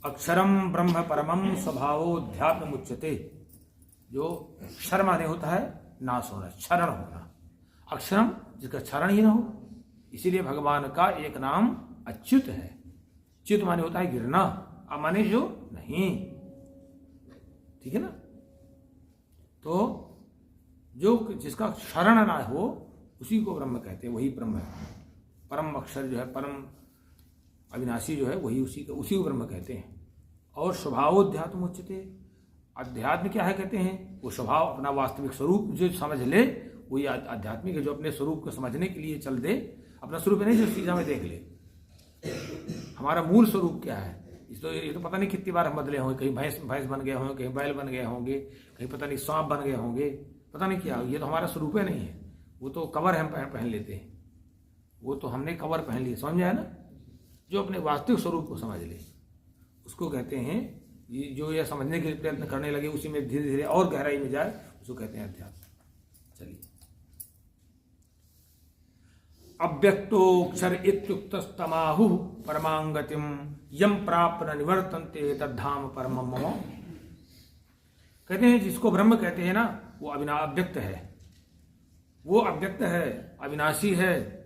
अक्षरम ब्रह्म परमम स्वभावोध्यात्म मुच्यते। जो क्षर माने होता है नाश होना, क्षरण होना। अक्षरम जिसका क्षरण ही ना हो, इसीलिए भगवान का एक नाम अच्युत है। च्युत माने होता है गिरना, अमाने जो नहीं, ठीक है ना। तो जो जिसका क्षरण ना हो उसी को ब्रह्म कहते हैं, वही ब्रह्म है। परम अक्षर जो है, परम अविनाशी जो है, वही उसी को ब्रह्म कहते हैं। और स्वभावोध्यात्म उच्चते, अध्यात्म क्या है कहते हैं, वो स्वभाव अपना वास्तविक स्वरूप जो समझ ले वही आध्यात्मिक है। जो अपने स्वरूप को समझने के लिए चल दे, अपना स्वरूप नहीं जो सीधा में देख ले हमारा मूल स्वरूप क्या है। ये तो पता नहीं कितनी बार हम बदले होंगे, कहीं भैंस बन गए होंगे, कहीं बैल बन गए होंगे, कहीं पता नहीं सांप बन गए होंगे, पता नहीं क्या। ये तो हमारा स्वरूप ही नहीं है, वो तो कवर हम पहन लेते हैं, वो तो हमने कवर पहन लिया, समझ आया ना। जो अपने वास्तविक स्वरूप को समझ ले उसको कहते हैं, ये जो यह समझने के प्रयत्न करने लगे उसी में धीरे धीरे और गहराई में जाए उसको कहते हैं अध्यात्म। चलिए, अव्यक्तोक्षर इत्युक्तस्तमाहु परमांगतिम यम प्राप्त न निवर्तन्ते तद्धाम परमम मम। कहते हैं जिसको ब्रह्म कहते हैं ना, वो अव्यक्त है, वो अव्यक्त है, अविनाशी है।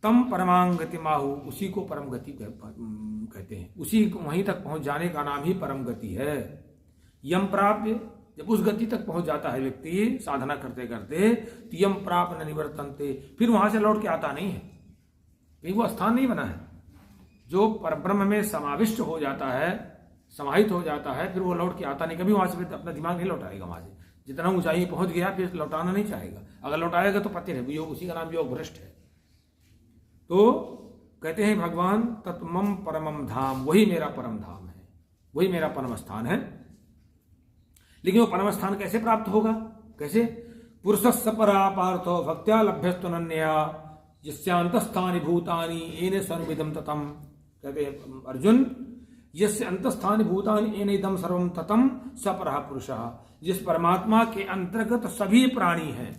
तम परमांगति माहु, उसी को परम गति कहते हैं। उसी को वहीं तक पहुंच जाने का नाम ही परम गति है। यम प्राप्य, जब उस गति तक पहुंच जाता है व्यक्ति साधना करते करते, तो यम प्राप्त न निवर्तन्ते, फिर वहां से लौट के आता नहीं है, कहीं वो स्थान नहीं बना है। जो परब्रह्म में समाविष्ट हो जाता है, समाहित हो जाता है, फिर वो लौट के आता नहीं, कभी वहां से अपना दिमाग नहीं लौटाएगा। वहां से जितना ऊंचाई पहुंच गया फिर लौटाना नहीं चाहेगा, अगर लौटाएगा तो पति है, योग उसी का नाम योग भ्रष्ट है। तो कहते हैं भगवान तत्मम परमम धाम, वही मेरा परम धाम है, वही मेरा परम स्थान है। लेकिन वो परम स्थान कैसे प्राप्त होगा, कैसे? पुरुषस्य परा पार्थो भक्त्या लभ्यस्तुनन्या यस्यांतस्थानि भूतानि येन सर्वमिदं ततम्। कहते हैं अर्जुन, यस्य अंतस्थानि भूतानि येन इदं सर्वं ततम् स परः पुरुषः। जिस परमात्मा के अंतर्गत सभी प्राणी हैं,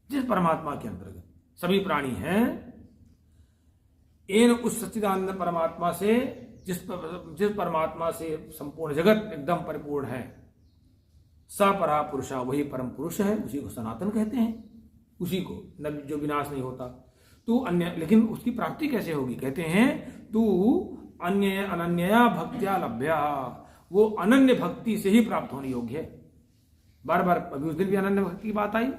जिस परमात्मा के अंतर्गत सभी प्राणी हैं, एन उस सच्चिदानंद परमात्मा से, जिस परमात्मा से संपूर्ण जगत एकदम परिपूर्ण है, स परा पुरुषा, वही परम पुरुष है, उसी को सनातन कहते हैं, उसी को जो विनाश नहीं होता। तू अन्य, लेकिन उसकी प्राप्ति कैसे होगी? कहते हैं तू अन्य अनन्या भक्त्या लभ्या, वो अनन्य भक्ति से ही प्राप्त होने योग्य है। बार बार अभी उस दिन भी अनन्य भक्ति की बात आई,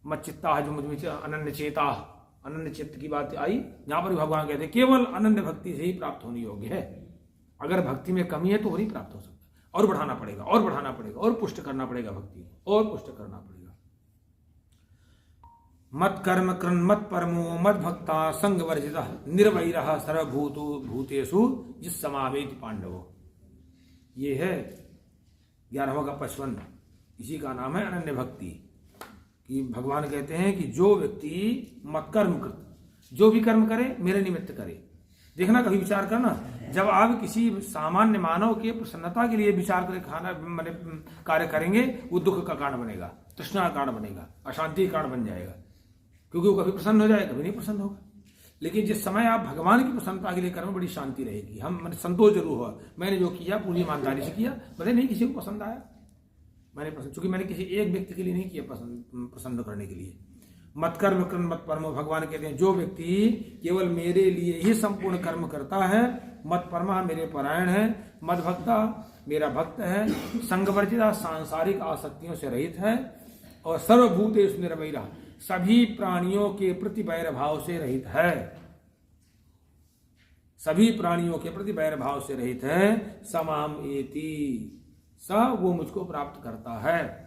मत चित्ता जो मुझ में अनन्य चेता, अनन्य चित्त की बात आई। यहां पर भी भगवान कहते हैं केवल अनन्य भक्ति से ही प्राप्त होने योग्य है। अगर भक्ति में कमी है तो वो नहीं प्राप्त हो सकता, और बढ़ाना पड़ेगा, और बढ़ाना पड़ेगा, और पुष्ट करना पड़ेगा भक्ति को, और पुष्ट करना पड़ेगा। मत कर्म कृन मत परमो मत भक्ता संग वर्जिता निर्वैरः सर्वभूतो भूतेषु जिस समावेति पांडवो। ये है 11वां का 55, इसी का नाम है अनन्य भक्ति। कि भगवान कहते हैं कि जो व्यक्ति मत कर्म कृत, जो भी कर्म करे मेरे निमित्त करे। देखना, कभी विचार करना, जब आप किसी सामान्य मानव के प्रसन्नता के लिए विचार करके खाना मैंने कार्य करेंगे, वो दुख का कारण बनेगा, तृष्णा का कारण बनेगा, अशांति का कारण बन जाएगा, क्योंकि वो कभी प्रसन्न हो जाएगा, कभी नहीं प्रसन्न होगा। लेकिन जिस समय आप भगवान की प्रसन्नता के लिए करें, बड़ी शांति रहेगी। हम संतोष जरूर हुआ, मैंने जो किया पूरी ईमानदारी से किया, भले नहीं किसी को पसंद आया, मैंने पसंद, चूंकि मैंने किसी एक व्यक्ति के लिए नहीं किया, प्रसन्न करने के लिए। मत कर्म कर्म मत परमो, भगवान कहते हैं जो व्यक्ति केवल मेरे लिए ही संपूर्ण कर्म करता है, मत परमा मेरे परायण है, मत भक्ता मेरा भक्त है, संगवर्जिता सांसारिक आसक्तियों से रहित है, और सर्वभूतेषु निर्वैरः सभी प्राणियों के प्रति वैर भाव से रहित है, सभी प्राणियों के प्रति वैर भाव से रहित है। समाम एति, स वो मुझको प्राप्त करता है।